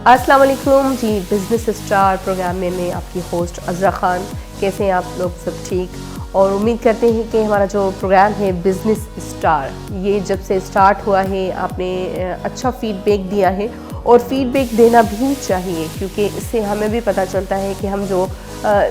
अस्सलाम वालेकुम जी। Business star programme में मैं आपकी होस्ट अज़रा ख़ान। कैसे हैं आप लोग? सब ठीक। और उम्मीद करते हैं कि हमारा जो प्रोग्राम है बिज़नेस स्टार, ये जब से स्टार्ट हुआ है आपने अच्छा फ़ीडबैक दिया है और फ़ीडबैक देना भी चाहिए, क्योंकि इससे हमें भी पता चलता है कि हम जो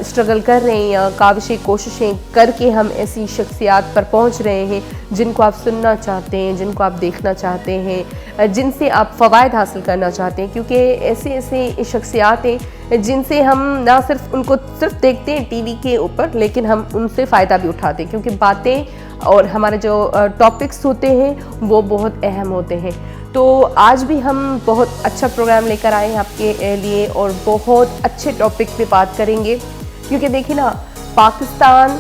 स्ट्रगल कर रहे हैं या काविशें कोशिशें करके हम ऐसी शख्सियात पर पहुंच रहे हैं जिनको आप सुनना चाहते हैं, जिनको आप देखना चाहते हैं, जिनसे आप फ़वाइद हासिल करना चाहते हैं। क्योंकि ऐसे ऐसे शख्सियात हैं जिनसे हम ना सिर्फ उनको सिर्फ देखते हैं टीवी के ऊपर, लेकिन हम उनसे फ़ायदा भी उठाते हैं, क्योंकि बातें और हमारे जो टॉपिक्स होते हैं वो बहुत अहम होते हैं। तो आज भी हम बहुत अच्छा प्रोग्राम लेकर आए हैं आपके लिए और बहुत अच्छे टॉपिक पे बात करेंगे। क्योंकि देखिए ना, पाकिस्तान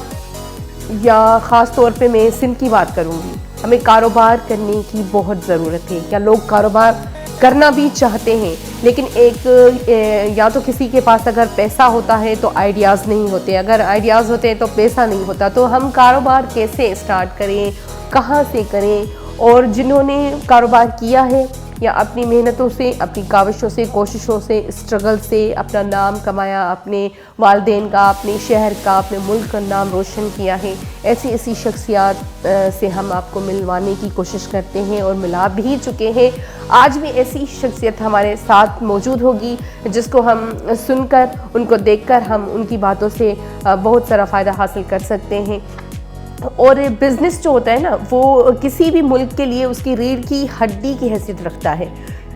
या ख़ास तौर पे मैं सिंध की बात करूँगी, हमें कारोबार करने की बहुत ज़रूरत है। क्या लोग कारोबार करना भी चाहते हैं, लेकिन एक या तो किसी के पास अगर पैसा होता है तो आइडियाज़ नहीं होते, अगर आइडियाज़ होते हैं तो पैसा नहीं होता। तो हम कारोबार कैसे स्टार्ट करें, कहाँ से करें? और जिन्होंने कारोबार किया है या अपनी मेहनतों से, अपनी काविशों से, कोशिशों से, स्ट्रगल से अपना नाम कमाया, अपने वालिदैन का, अपने शहर का, अपने मुल्क का नाम रोशन किया है, ऐसी ऐसी शख्सियात से हम आपको मिलवाने की कोशिश करते हैं और मिला भी चुके हैं। आज भी ऐसी शख्सियत हमारे साथ मौजूद होगी जिसको हम सुनकर, उनको देखकर हम उनकी बातों से बहुत सारा फ़ायदा हासिल कर सकते हैं। और बिज़नेस जो होता है ना, वो किसी भी मुल्क के लिए उसकी रीढ़ की हड्डी की हैसियत रखता है।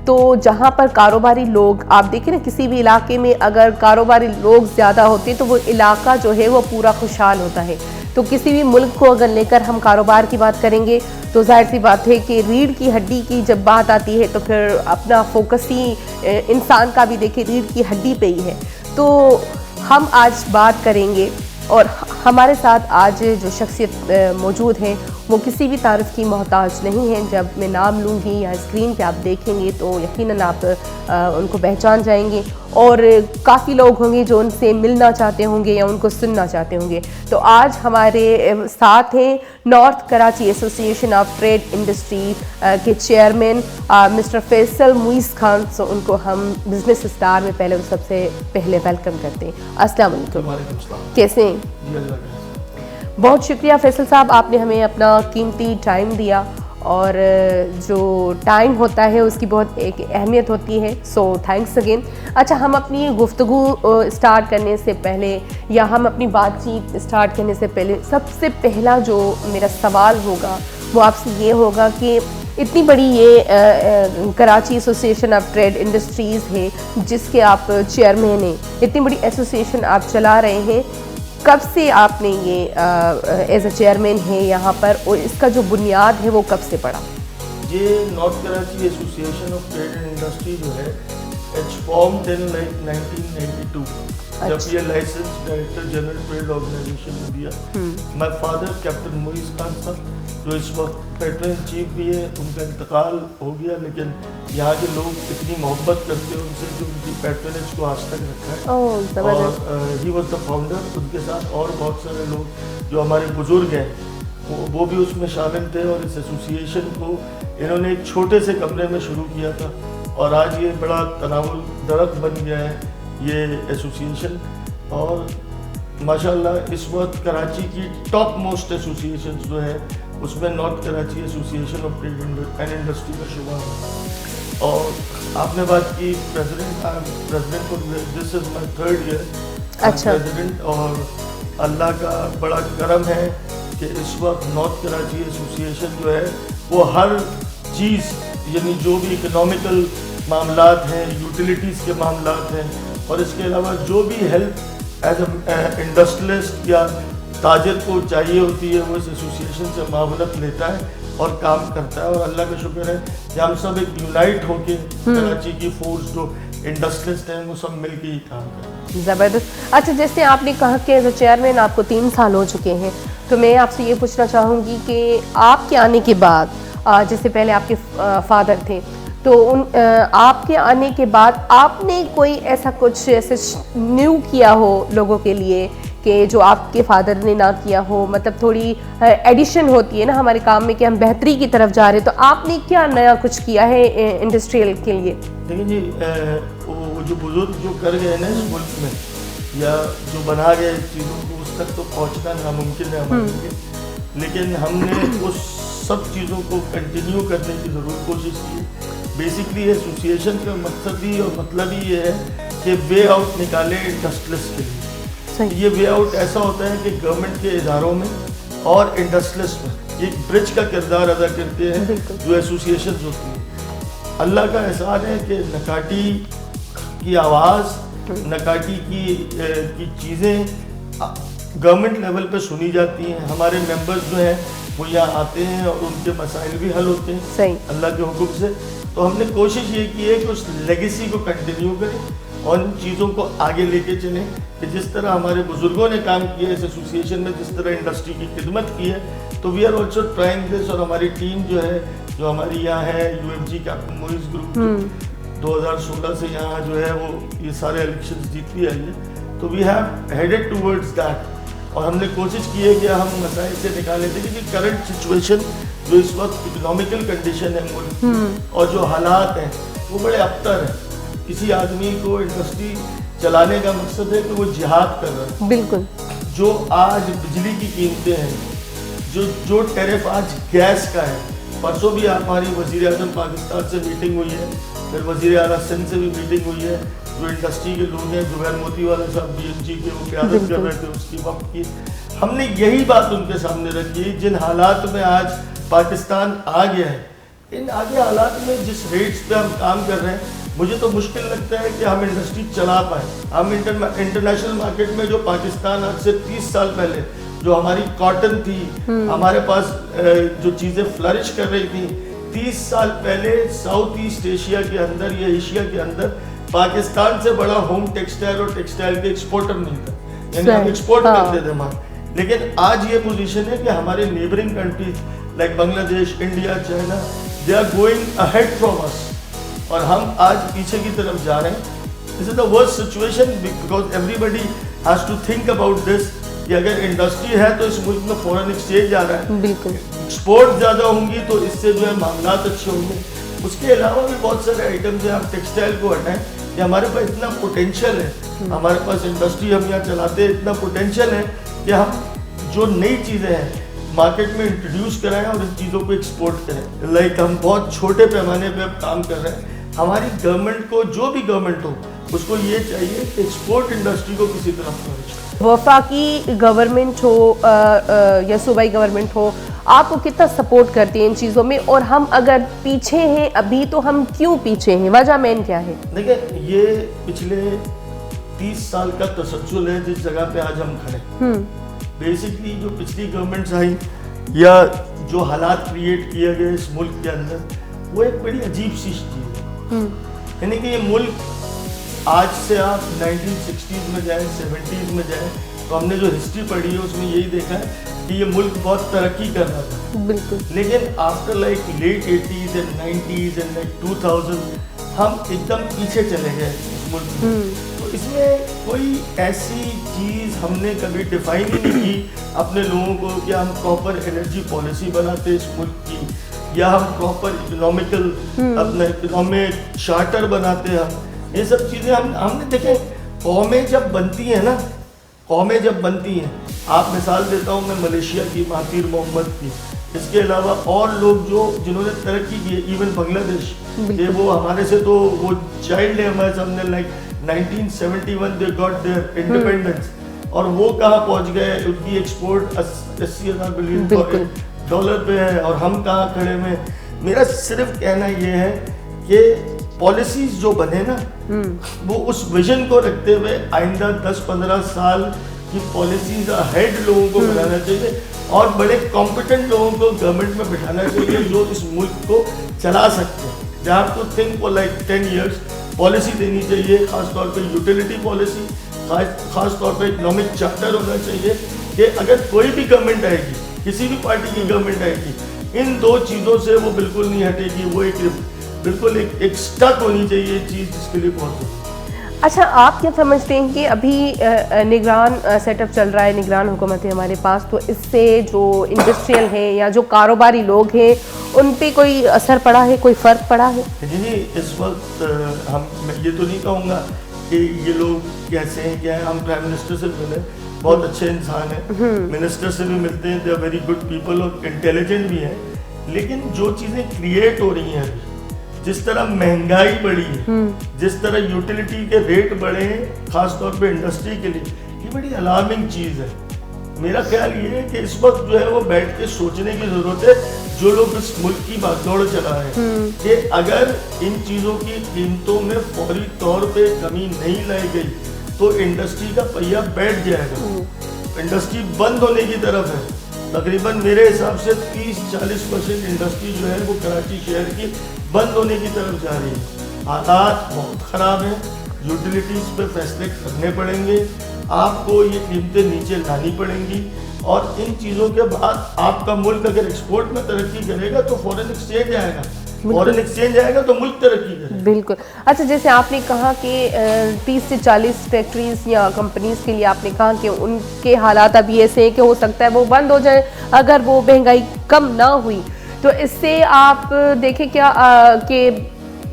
तो जहाँ पर कारोबारी लोग, आप देखें ना, किसी भी इलाके में अगर कारोबारी लोग ज़्यादा होते तो वो इलाका जो है वो पूरा खुशहाल होता है। तो किसी भी मुल्क को अगर लेकर हम कारोबार की बात करेंगे तो जाहिर सी बात है कि रीढ़ की हड्डी की जब बात आती है तो फिर अपना फोकस ही इंसान का भी देखिए रीढ़ की हड्डी पे ही है। तो हम आज बात करेंगे और हमारे साथ आज जो शख्सियत मौजूद है वो किसी भी तारीफ़ की मोहताज नहीं है। जब मैं नाम लूँगी या स्क्रीन पे आप देखेंगे तो यकीनन आप उनको पहचान जाएंगे और काफ़ी लोग होंगे जो उनसे मिलना चाहते होंगे या उनको सुनना चाहते होंगे। तो आज हमारे साथ हैं north Karachi association of trade industry के चेयरमैन मिस्टर फैसल मुइज़ खान। सो उनको हम बिज़नेस स्टार में पहले सबसे पहले वेलकम करते हैं। अस्सलाम वालेकुम, कैसे हैं? बहुत शुक्रिया फैसल साहब, आपने हमें अपना कीमती टाइम दिया और जो टाइम होता है उसकी बहुत एक अहमियत होती है। So thanks again. अच्छा, हम अपनी गुफ्तगू स्टार्ट करने से पहले या हम अपनी बातचीत स्टार्ट करने से पहले सबसे पहला जो मेरा सवाल होगा वो आपसे ये होगा कि इतनी बड़ी ये Karachi association of trade industries है जिसके आप चेयरमैन हैं, इतनी बड़ी एसोसिएशन आप चला रहे हैं, कब से आपने ये एज अ चेयरमैन है यहाँ पर और इसका जो बुनियाद है वो कब से पड़ा? ये North Karachi association of trade and industry जो है, इट्स फॉर्म्ड इन 1992 जब ये licence director general trade organisation ने दिया। My father captain Muiz Khan sahab, जो इस वक्त पेट्रोल चीफ भी है, उनका इंतकाल हो गया, लेकिन यहाँ के लोग इतनी मोहब्बत करते हैं उनसे जो उनकी पेट्रोनेज को आज तक रखा है। और ही वॉज द फाउंडर। उनके साथ और बहुत सारे लोग जो हमारे बुजुर्ग हैं वो भी उसमें शामिल थे और इस एसोसिएशन को इन्होंने एक छोटे से कमरे में शुरू किया था और आज ये बड़ा तनावुल दरख्त बन गया है ये एसोसिएशन। और माशाल्लाह इस वक्त कराची की टॉप मोस्ट एसोसिएशन जो है उसमें north Karachi association of trade and industry का शुमार है। और आपने बात की प्रेसिडेंट को, this is my 3rd year president और अल्लाह का बड़ा करम है कि इस वक्त नॉर्थ कराची एसोसिएशन जो है वो हर चीज़, यानी जो भी इकोनॉमिकल मामलात हैं, यूटिलिटीज़ के मामलात हैं और इसके अलावा जो भी हेल्प एज अ इंडस्ट्रियलिस्ट या ताजर को चाहिए होती है वो इस एसोसिएशन से मावनत लेता है और काम करता है। और अल्लाह का शुक्र है कि हम सब एक यूनाइट होके कराची की फोर्स जो इंडस्ट्रियलिस्ट हैं वो सब मिल के ही काम करते हैं। ज़बरदस्त। अच्छा, जैसे आपने कहा कि एज अ चेयरमैन आपको 3 साल हो चुके हैं, तो मैं आपसे ये पूछना चाहूँगी कि आपके आने के बाद, जैसे पहले आपके फादर थे, तो आपके आने के बाद आपने कोई ऐसा कुछ ऐसे न्यू किया हो लोगों के लिए कि जो आपके फादर ने ना किया हो? मतलब थोड़ी एडिशन होती है ना हमारे काम में कि हम बेहतरी की तरफ जा रहे हैं, तो आपने क्या नया कुछ किया है इंडस्ट्रियल के लिए? देखिए जी, वो जो बुजुर्ग जो कर गए ना इस मुल्क में या जो बना गए चीज़ों को, उस तक तो पहुंचना नामुमकिन है हमारे लिए, लेकिन हमने उस सब चीज़ों को कंटिन्यू करने की ज़रूर कोशिश की है। बेसिकली एसोसिएशन का मकसद ही और मतलब ही ये है कि वे आउट निकाले इंडस्ट्रियलिस्ट के लिए। ये वे आउट ऐसा होता है कि गवर्नमेंट के इदारों में और इंडस्ट्रियलिस्ट में एक ब्रिज का किरदार अदा करते हैं जो एसोसिएशन होती है। अल्लाह का एहसान है कि नकाटी की आवाज़, नकाटी की चीज़ें गवर्नमेंट लेवल पे सुनी जाती हैं। हमारे मेंबर्स जो हैं वो यहाँ आते हैं और उनके मसाइल भी हल होते हैं सही अल्लाह के हुक्म से। तो हमने कोशिश ये की है कि उस लेगेसी को कंटिन्यू करें और इन चीज़ों को आगे लेके चलें कि जिस तरह हमारे बुजुर्गों ने काम किया इस एसोसिएशन में, जिस तरह इंडस्ट्री की खिदमत की है, तो we are also trying this. और हमारी टीम जो है, जो हमारी यहाँ है UFG कैप्टन मोइज ग्रुप 2016 से यहाँ जो है वो ये सारे इलेक्शंस जीतती आई है, तो we have headed towards that. और हमने कोशिश की है कि हम मसाइल से निकाले थे क्योंकि करंट सिचुएशन जो इस वक्त इकोनॉमिकल कंडीशन है मुल्क और जो हालात हैं वो बड़े अबतर हैं। किसी आदमी को इंडस्ट्री चलाने का मकसद है कि वो जिहाद कर रहा है। बिल्कुल। जो आज बिजली की कीमतें हैं, जो टैरिफ आज गैस का है, परसों भी हमारी वज़ीर आज़म पाकिस्तान से मीटिंग हुई है, फिर वज़ीर आला सिंध से भी मीटिंग हुई है। जो इंडस्ट्री के लोग हैं, जुबैर मोतीवाला साहब BMG के, वो क़यादत कर रहे थे उसकी वक्त की। हमने यही बात उनके सामने रखी, जिन हालात में आज पाकिस्तान आ गया है, इन आगे हालात में जिस रेट्स पे हम काम कर रहे हैं, मुझे तो मुश्किल लगता है कि हम इंडस्ट्री चला पाएँ। हम इंटरनेशनल मार्केट में जो पाकिस्तान आज से 30 साल पहले जो हमारी कॉटन थी, हमारे पास जो चीज़ें फ्लरिश कर रही थी, 30 साल पहले साउथ ईस्ट एशिया के अंदर या एशिया के अंदर पाकिस्तान से बड़ा होम टेक्सटाइल और टेक्सटाइल के एक्सपोर्टर नहीं था, यानी हम एक्सपोर्ट करते थे माल। लेकिन आज ये पोजीशन है कि हमारे neighbouring countries like Bangladesh, India, China, they are going ahead from us और हम आज पीछे की तरफ जा रहे हैं। This is the worst situation because everybody has to think about this कि अगर इंडस्ट्री है तो इस मुल्क में फॉरेन एक्सचेंज आ रहा है, बिल्कुल एक्सपोर्ट ज़्यादा होंगी तो इससे जो है मामलात अच्छे होंगे। उसके अलावा भी बहुत सारे आइटम्स हैं। आप टेक्सटाइल को हटाएं कि हमारे पास इतना पोटेंशियल है, हमारे पास इंडस्ट्री हम यहाँ चलाते हैं, इतना पोटेंशियल है कि हम जो नई चीज़ें हैं मार्केट में इंट्रोड्यूस कराएं और इन चीज़ों को एक्सपोर्ट करें। लाइक हम बहुत छोटे पैमाने पे अब काम कर रहे हैं। हमारी गवर्नमेंट को, जो भी गवर्नमेंट हो, उसको ये चाहिए कि एक्सपोर्ट इंडस्ट्री को किसी तरह फ्लरिश करे। वफाकी गवर्नमेंट हो या सूबाई गवर्नमेंट हो, आपको कितना सपोर्ट करती है इन चीज़ों में? और हम अगर पीछे हैं अभी तो हम क्यों पीछे हैं, वजह मेन क्या है? देखिए, ये पिछले 30 साल का तसलसल है जिस जगह पे आज हम खड़े। बेसिकली जो पिछली गवर्नमेंट्स आई या जो हालात क्रिएट किए गए इस मुल्क के अंदर, वो एक बड़ी अजीब सी चीज़ है। यानी कि ये मुल्क आज से आप 1960s में जाएं, 70s में जाएं, तो हमने जो हिस्ट्री पढ़ी है उसमें यही देखा है कि ये मुल्क बहुत तरक्की कर रहा था। बिल्कुल। लेकिन after like late 80s and 90s and like 2000 हम एकदम पीछे चले गए इस मुल्क में। तो इसमें कोई ऐसी चीज़ हमने कभी डिफाइन ही नहीं की अपने लोगों को कि हम प्रॉपर एनर्जी पॉलिसी बनाते इस मुल्क की, या हम प्रॉपर इकोनॉमिकल अपना इकोनॉमिक चार्टर बनाते हैं। हम ये सब चीज़ें हमने देखे। कौमें जब बनती हैं ना, कौमें जब बनती हैं, आप मिसाल देता हूँ मैं मलेशिया की, महातीर मोहम्मद की, इसके अलावा और लोग जिन्होंने तरक्की की है, इवन बांग्लादेश के, वो हमारे से तो वो चाइल्ड है हमारे सामने। Like 1971 they got their independence और वो कहाँ पहुँच गए, उनकी एक्सपोर्ट 80,000 बिलियन डॉलर पे है और हम कहाँ खड़े में। मेरा सिर्फ कहना ये है कि पॉलिसीज जो बने ना, वो उस विजन को रखते हुए आइंदा 10-15 साल की पॉलिसीज अहेड लोगों को बनाना चाहिए और बड़े कॉम्पिटेंट लोगों को गवर्नमेंट में बिठाना चाहिए जो इस मुल्क को चला सकते हैं। जहाँ तो think for like 10 years policy देनी चाहिए, खासतौर पे यूटिलिटी पॉलिसी, खासतौर पे इकोनॉमिक चार्टर होना चाहिए कि अगर कोई भी गवर्नमेंट आएगी, किसी भी पार्टी की गवर्नमेंट आएगी, इन दो चीज़ों से वो बिल्कुल नहीं हटेगी। वो बिल्कुल एक स्टक होनी चाहिए चीज़ जिसके लिए बहुत अच्छा, आप क्या समझते हैं कि अभी निगरान सेटअप चल रहा है, निगरान हुकूमत है हमारे पास, तो इससे जो इंडस्ट्रियल है या जो कारोबारी लोग हैं उन पे कोई असर पड़ा है, कोई फ़र्क पड़ा है? जी, इस वक्त मैं ये तो नहीं कहूँगा कि ये लोग कैसे हैं क्या है। हम प्राइम मिनिस्टर से मिले, बहुत अच्छे इंसान हैं, मिनिस्टर से भी मिलते हैं, they are very good people और इंटेलिजेंट भी हैं। लेकिन जो चीज़ें क्रिएट हो रही हैं अभी, जिस तरह महंगाई बढ़ी है, जिस तरह यूटिलिटी के रेट बढ़े हैं, खासतौर पे इंडस्ट्री के लिए, ये बड़ी अलार्मिंग चीज़ है। मेरा ख्याल ये है कि इस वक्त जो है वो बैठ के सोचने की ज़रूरत है, जो लोग इस मुल्क की बागडोर चला है, कि अगर इन चीज़ों की कीमतों में फौरी तौर पे कमी नहीं लाई गई तो इंडस्ट्री का पहिया बैठ जाएगा। इंडस्ट्री बंद होने की तरफ है। तकरीबन मेरे हिसाब से 30-40% इंडस्ट्री जो है वो कराची शहर की बंद होने की तरफ जा रही है। हालात बहुत ख़राब हैं, यूटिलिटीज़ पे फैसले करने पड़ेंगे, आपको ये कीमतें नीचे लानी पड़ेंगी, और इन चीज़ों के बाद आपका मुल्क अगर एक्सपोर्ट में तरक्की करेगा तो फॉरेन एक्सचेंज आएगा, फॉरेन एक्सचेंज आएगा तो मुल्क तरक्की करेगा। बिल्कुल। अच्छा, जैसे आपने कहा कि 30 से 40 फैक्ट्रीज़ या कंपनीज़ के लिए आपने कहा कि उनके हालात अभी ऐसे हैं कि हो सकता है वो बंद हो जाए अगर वो महंगाई कम ना हुई। तो इससे आप देखें क्या कि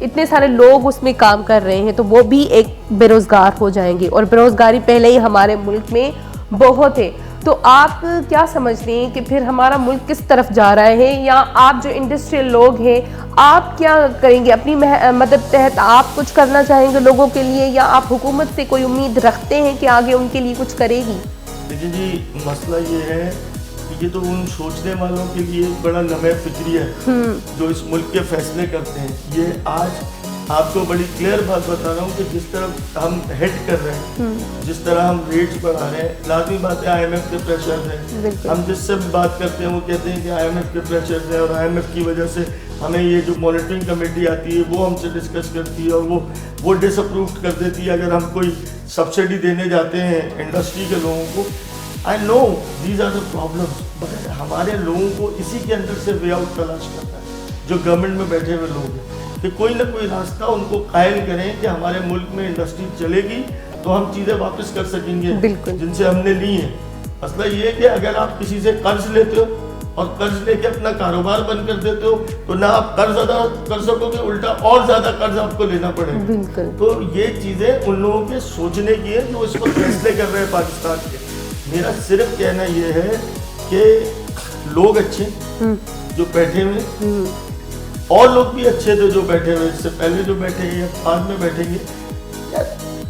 इतने सारे लोग उसमें काम कर रहे हैं तो वो भी एक बेरोज़गार हो जाएंगे, और बेरोज़गारी पहले ही हमारे मुल्क में बहुत है। तो आप क्या समझते हैं कि फिर हमारा मुल्क किस तरफ जा रहा है, या आप जो इंडस्ट्रियल लोग हैं आप क्या करेंगे अपनी मदद तहत? आप कुछ करना चाहेंगे लोगों के लिए, या आप हुकूमत से कोई उम्मीद रखते हैं कि आगे उनके लिए कुछ करेगी? देखिए जी, मसला ये है कि ये तो उन सोचने वालों के लिए बड़ा लम्हे फिक्री है जो इस मुल्क के फैसले करते हैं। ये आज आपको बड़ी क्लियर बात बता रहा हूँ कि जिस तरह हम हेड कर रहे हैं, जिस तरह हम रेट्स बढ़ा रहे हैं, लाजमी बात है IMF के प्रेशर है। हम जिससे बात करते हैं वो कहते हैं कि IMF के प्रेशर है, और IMF की वजह से हमें ये जो मॉनिटरिंग कमेटी आती है वो हमसे डिस्कस करती है, और वो डिसअप्रूव कर देती है अगर हम कोई सब्सिडी देने जाते हैं इंडस्ट्री के लोगों को। I know these are the problems, but हमारे लोगों को इसी के अंदर से वे आउट तलाश करना है, जो गवर्नमेंट में बैठे हुए लोग हैं, कि कोई ना कोई रास्ता उनको कायल करें कि हमारे मुल्क में इंडस्ट्री चलेगी तो हम चीज़ें वापस कर सकेंगे जिनसे हमने ली हैं। मसला ये है कि अगर आप किसी से कर्ज लेते हो और कर्ज लेके अपना कारोबार बंद कर देते हो तो ना आप कर्ज अदा कर सकोगे, उल्टा और ज़्यादा कर्ज आपको लेना पड़ेगा। तो ये चीज़ें उन लोगों के सोचने की है जो इस पर फैसले कर रहे हैं पाकिस्तान के। मेरा सिर्फ कहना ये है कि लोग अच्छे जो बैठे हुए, और लोग भी अच्छे थे जो बैठे हुए, इससे पहले जो बैठे हैं या बाद में बैठेंगे,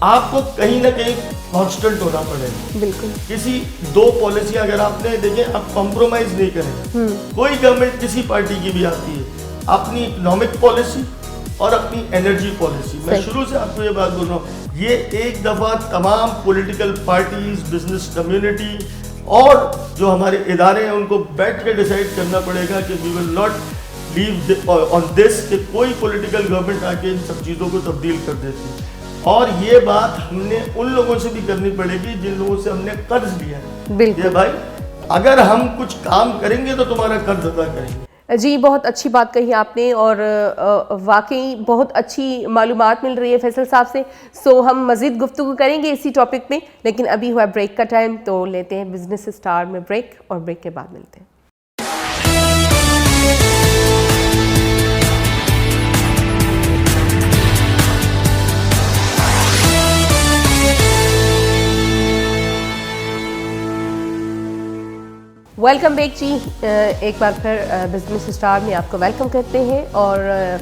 आपको कहीं ना कहीं कांस्टेंट होना पड़ेगा। बिल्कुल। किसी दो पॉलिसी अगर आपने देखें, आप कॉम्प्रोमाइज नहीं करेंगे। कोई गवर्नमेंट किसी पार्टी की भी आती है, अपनी इकोनॉमिक पॉलिसी और अपनी एनर्जी पॉलिसी, मैं शुरू से आपको ये बात बोल रहा हूँ, ये एक दफ़ा तमाम पॉलिटिकल पार्टीज, बिजनेस कम्युनिटी और जो हमारे इदारे हैं उनको बैठ के डिसाइड करना पड़ेगा कि we will not leave on this, कि कोई पॉलिटिकल गवर्नमेंट आके इन सब चीज़ों को तब्दील कर देती है। और ये बात हमने उन लोगों से भी करनी पड़ेगी जिन लोगों से हमने कर्ज लिया है। ये भाई, अगर हम कुछ काम करेंगे तो तुम्हारा कर्ज अदा करेंगे। जी, बहुत अच्छी बात कही आपने, और वाकई बहुत अच्छी मालूमात मिल रही है फैसल साहब से। सो हम मज़ीद गुफ्तगू करेंगे इसी टॉपिक में, लेकिन अभी हुआ ब्रेक का टाइम, तो लेते हैं बिजनेस स्टार में ब्रेक, और ब्रेक के बाद मिलते हैं। वेलकम बैक जी, एक बार फिर बिजनेस स्टार में आपको वेलकम करते हैं, और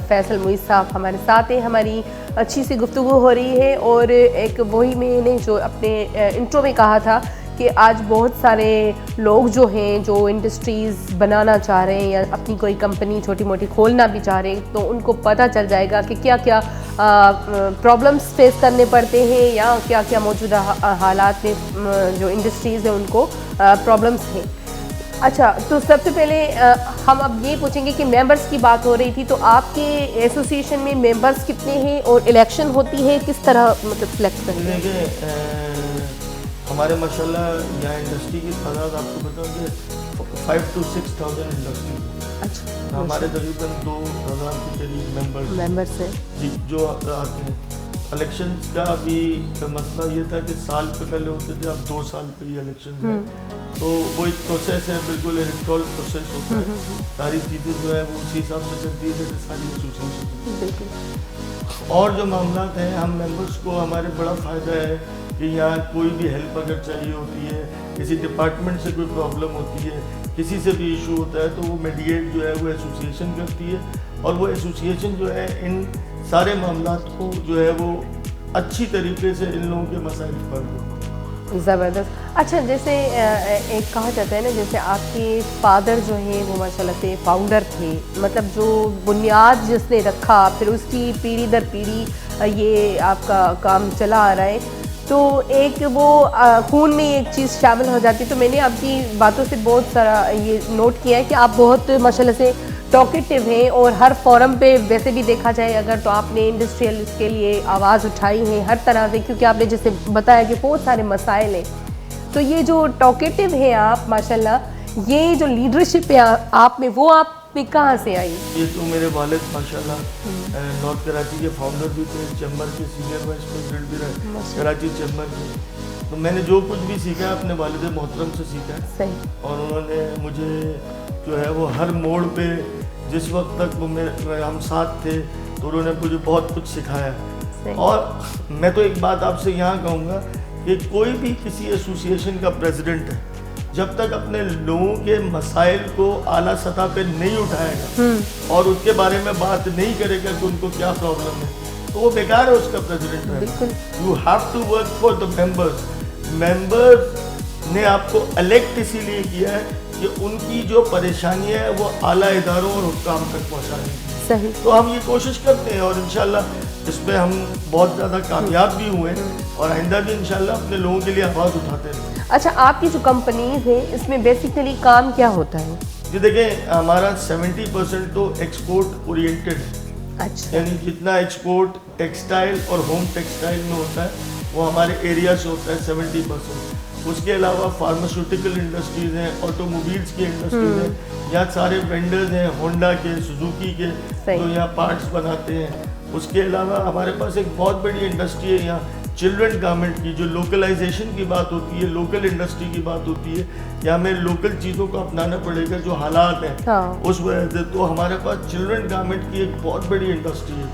फैसल मुईज़ साहब हमारे साथ हैं। हमारी अच्छी सी गुफ्तगू हो रही है, और एक वही मैंने जो अपने इंट्रो में कहा था कि आज बहुत सारे लोग जो हैं जो इंडस्ट्रीज़ बनाना चाह रहे हैं या अपनी कोई कंपनी छोटी मोटी खोलना भी चाह रहे हैं, तो उनको पता चल जाएगा कि क्या क्या प्रॉब्लम्स फेस करने पड़ते हैं, या क्या क्या मौजूदा हालात में जो इंडस्ट्रीज़ हैं उनको प्रॉब्लम्स हैं। अच्छा, तो सबसे पहले हम अब ये पूछेंगे कि मेंबर्स की बात हो रही थी, तो आपके एसोसिएशन में मेंबर्स कितने हैं और इलेक्शन होती है किस तरह, मतलब सिलेक्ट करते हैं? हमारे माशाल्लाह यहाँ इंडस्ट्री की तादाद आपको बताऊँगी 5,000 to 6,000 इंडस्ट्री। अच्छा, हमारे तकरीबन 2,000 के करीब मेंबर्स हैं जी जो आते हैं। इलेक्शंस का अभी मसला ये था कि साल पे पहले होते थे, अब 2 साल पे ये इलेक्शन है। तो वो एक प्रोसेस है, बिल्कुल इलेक्टोरल प्रोसेस होता है। सारी चीज़ें जो है वो उसी हिसाब से चलती है जैसे सारी एसोसिएशन। बिल्कुल। और जो मामला हैं, हम मेंबर्स को हमारे बड़ा फ़ायदा है कि यहाँ कोई भी हेल्प अगर चाहिए होती है, किसी डिपार्टमेंट से कोई प्रॉब्लम होती है, किसी से भी इशू होता है, तो वो मीडिएट जो है वो एसोसिएशन करती है, और वो एसोसिएशन जो है इन सारे मामलात को जो है वो अच्छी तरीके से इन लोगों के मसाइल पर ज़बरदस्त। अच्छा, जैसे एक कहा जाता है ना, जैसे आपके फादर जो हैं वो माशाल्लाह से फाउंडर थे, मतलब जो बुनियाद जिसने रखा, फिर उसकी पीढ़ी दर पीढ़ी ये आपका काम चला आ रहा है, तो एक वो खून में एक चीज़ शामिल हो जाती है। तो मैंने आपकी बातों से बहुत सारा ये नोट किया है कि आप बहुत माशाल्लाह से टॉकेटिव हैं, और हर फोरम पे वैसे भी देखा जाए अगर तो आपने इंडस्ट्रियलिस्ट के लिए आवाज़ उठाई है हर तरह से, क्योंकि आपने जैसे बताया कि बहुत सारे मसाइल हैं। तो ये जो टॉकेटिव है आप माशाल्लाह, ये जो लीडरशिप है आप में, वो आप में कहाँ से आई? ये तो मेरे वालिद माशाल्लाह नॉर्थ कराची के फाउंडर भी थे, चैम्बर के सीनियर वाइस प्रेसिडेंट भी रहे कराची चैम्बर के। तो मैंने जो कुछ भी सीखा अपने वालिद मोहतरम से सीखा है। सही। और उन्होंने मुझे जो है वो हर मोड़ पे जिस वक्त तक वो मेरे हम साथ थे, तो उन्होंने मुझे बहुत कुछ सिखाया। और मैं तो एक बात आपसे यहाँ कहूँगा कि कोई भी किसी एसोसिएशन का प्रेसिडेंट है, जब तक अपने लोगों के मसाइल को आला सतह पे नहीं उठाएगा और उसके बारे में बात नहीं करेगा कि उनको क्या प्रॉब्लम है, तो वो बेकार है उसका प्रेसिडेंट है। You have to work for the members. Members ने आपको इलेक्ट इसीलिए किया है कि उनकी जो परेशानियां है वो आला इदारों और हुक्काम तक पहुंचानी है। सही। तो हम ये कोशिश करते हैं, और इंशाल्लाह इसमें हम बहुत ज़्यादा कामयाब भी हुए हैं, और आइंदा भी इंशाल्लाह अपने लोगों के लिए आवाज़ उठाते रहें। अच्छा, आपकी जो कंपनीज है इसमें बेसिकली काम क्या होता है? जी देखें, हमारा 70% तो एक्सपोर्ट ओरिएंटेड है। अच्छा। यानी जितना एक्सपोर्ट टेक्सटाइल और होम टेक्सटाइल में होता है वो हमारे एरिया से होता है 70%। उसके अलावा फार्मास्यूटिकल इंडस्ट्रीज हैं, ऑटोमोबाइल्स की इंडस्ट्रीज हैं, यहाँ सारे वेंडर्स हैं होंडा के, सुजुकी के, जो यहाँ पार्ट्स बनाते हैं। उसके अलावा हमारे पास एक बहुत बड़ी इंडस्ट्री है यहाँ चिल्ड्रन गारमेंट की, जो लोकलाइजेशन की बात होती है, लोकल इंडस्ट्री की बात होती है, या हमें लोकल चीज़ों को अपनाना पड़ेगा जो हालात हैं उस वजह से। तो हमारे पास चिल्ड्रन गारमेंट की एक बहुत बड़ी इंडस्ट्री है,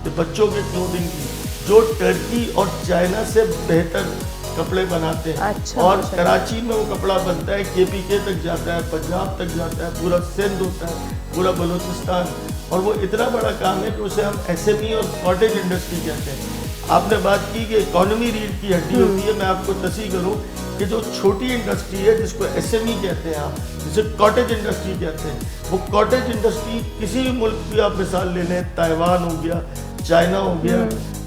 जो बच्चों के क्लोथिंग की, जो टर्की और चाइना से बेहतर कपड़े बनाते हैं। अच्छा, और अच्छा। कराची में वो कपड़ा बनता है, KPK तक जाता है, पंजाब तक जाता है, पूरा सिंध होता है, पूरा बलूचिस्तान, और वो इतना बड़ा काम है कि उसे हम SME और कॉटेज इंडस्ट्री कहते हैं। आपने बात की कि इकोनॉमी रीढ़ की हड्डी होती है, मैं आपको तस्सीह करूँ कि जो छोटी इंडस्ट्री है जिसको SME कहते हैं आप, जिसे कॉटेज इंडस्ट्री कहते हैं, वो कॉटेज इंडस्ट्री किसी भी मुल्क की आप मिसाल ले लें, ताइवान हो गया, चाइना हो गया,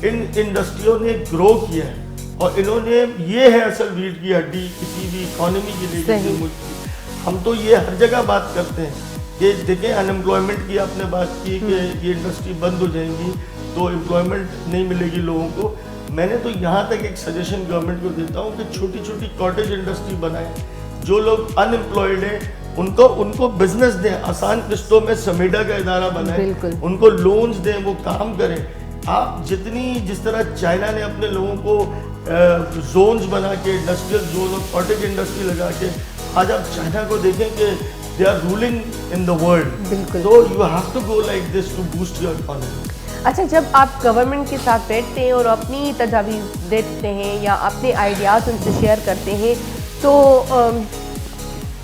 इन इंडस्ट्रियों ने ग्रो किया है, और इन्होंने ये है असल रीढ़ की हड्डी किसी भी इकोनॉमी के लिए किसी मुल्क की। हम तो ये हर जगह बात करते हैं कि देखें, अनएम्प्लॉयमेंट की आपने बात की कि ये इंडस्ट्री बंद हो जाएंगी तो एम्प्लॉयमेंट नहीं मिलेगी लोगों को। मैंने तो यहाँ तक एक सजेशन गवर्नमेंट को देता हूँ कि छोटी छोटी कॉटेज इंडस्ट्री बनाएं, जो लोग अनएम्प्लॉयड हैं उनको बिजनेस दें, आसान किस्तों में समेडा का इदारा बनाएं, उनको लोन्स दें, वो काम करें। आप जिस तरह चाइना ने अपने लोगों को जोन्स बना के, इंडस्ट्रियल जोन और कॉटेज इंडस्ट्री लगा के, आज आप चाइना को देखें कि they are ruling in the world. तो you have to go like this to boost your economy. अच्छा, जब आप गवर्नमेंट के साथ बैठते हैं और अपनी तजावीज़ देते हैं या अपने आइडियाज़ उनसे शेयर करते हैं, तो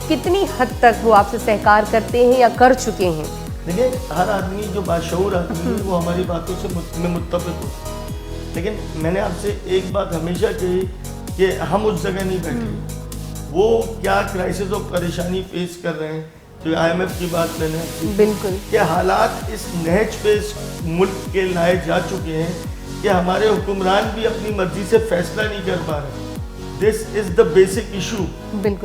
कितनी हद तक वो आपसे सहकार करते हैं या कर चुके हैं? देखिए, हर आदमी जो बाशऊर आदमी है वो हमारी बातों से मुत्तफ़िक़ होता है, लेकिन मैंने आपसे एक बात हमेशा कही कि हम उस जगह नहीं बैठे। वो क्या क्राइसिस और परेशानी फेस कर रहे हैं, तो IMF की बात मैंने बिल्कुल कि हालात इस नहज पे इस मुल्क के लाए जा चुके हैं कि हमारे हुक्मरान भी अपनी मर्जी से फैसला नहीं कर पा रहे। This is the basic issue.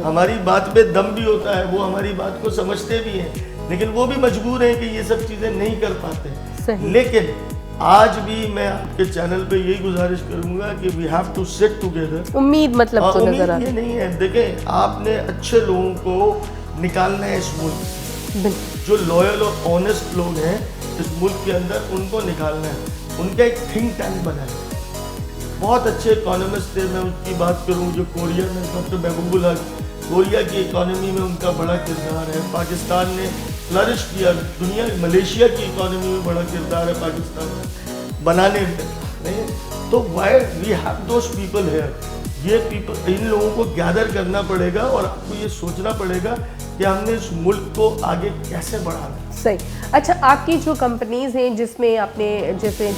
हमारी बात पे दम भी होता है, वो हमारी बात को समझते भी हैं, लेकिन वो भी मजबूर हैं कि ये सब चीज़ें नहीं कर पाते। लेकिन आज भी मैं आपके चैनल पे यही गुजारिश करूंगा कि we have to sit together. उम्मीद मतलब तो नजर ये नहीं है, देखें, आपने अच्छे लोगों को निकालना है इस मुल्क से, जो लॉयल और ऑनेस्ट लोग हैं इस मुल्क के अंदर, उनको निकालना है। उनका एक थिंक टैंक बनाए, बहुत अच्छे इकोनॉमिस्ट थे। मैं उनकी बात करूं जो कोरिया में डॉक्टर महबूबुल हक, कोरिया की इकोनॉमी में उनका बड़ा किरदार है। पाकिस्तान ने फ्लरिश किया, दुनिया मलेशिया की इकोनॉमी में बड़ा किरदार है पाकिस्तान में बनाने में। नहीं तो why we have those people here, ये पीपल, इन लोगों को गैदर करना पड़ेगा और आपको ये सोचना पड़ेगा कि हमने इस मुल्क को आगे कैसे बढ़ाना है। सही। अच्छा, आपकी जो कंपनीज़ हैं जिसमें आपने जैसे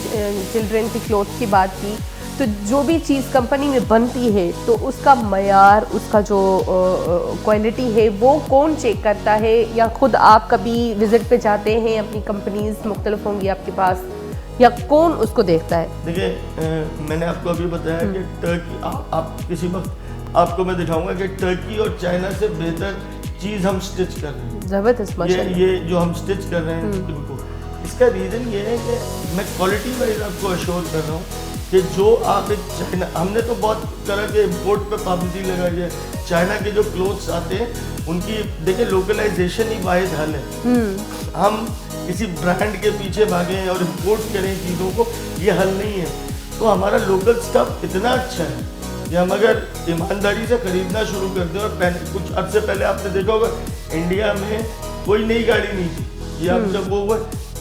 चिल्ड्रन की क्लोथ की बात की, तो जो भी चीज़ कंपनी में बनती है तो उसका मयार, उसका जो क्वालिटी है वो कौन चेक करता है, या खुद आप कभी विज़िट पे जाते हैं, अपनी कंपनीज़ मुख्तलिफ होंगी आपके पास, या कौन उसको देखता है? देखिए मैंने आपको अभी बताया कि टर्की, आप किसी वक्त आपको मैं दिखाऊंगा कि टर्की और चाइना से बेहतर चीज़ हम स्टिच कर रहे हैं। ज़बरदस्त माशाल्लाह। ये जो हम स्टिच कर रहे हैं इनको, इसका रीज़न ये है कि मैं क्वालिटी वाइज आपको अश्योर कर रहा हूँ कि जो आप एक चाइना, हमने तो बहुत तरह के इम्पोर्ट पे पाबंदी लगाई है। चाइना के जो क्लोथ्स आते हैं उनकी देखिए लोकलाइजेशन ही वाहिद हल है। हम किसी ब्रांड के पीछे भागें और इम्पोर्ट करें चीज़ों को, ये हल नहीं है। तो हमारा लोकल स्टफ इतना अच्छा है कि हम अगर ईमानदारी से खरीदना शुरू कर दें, और कुछ अर्से पहले आपने देखा होगा इंडिया में कोई नई गाड़ी नहीं थी, ये अब जब वो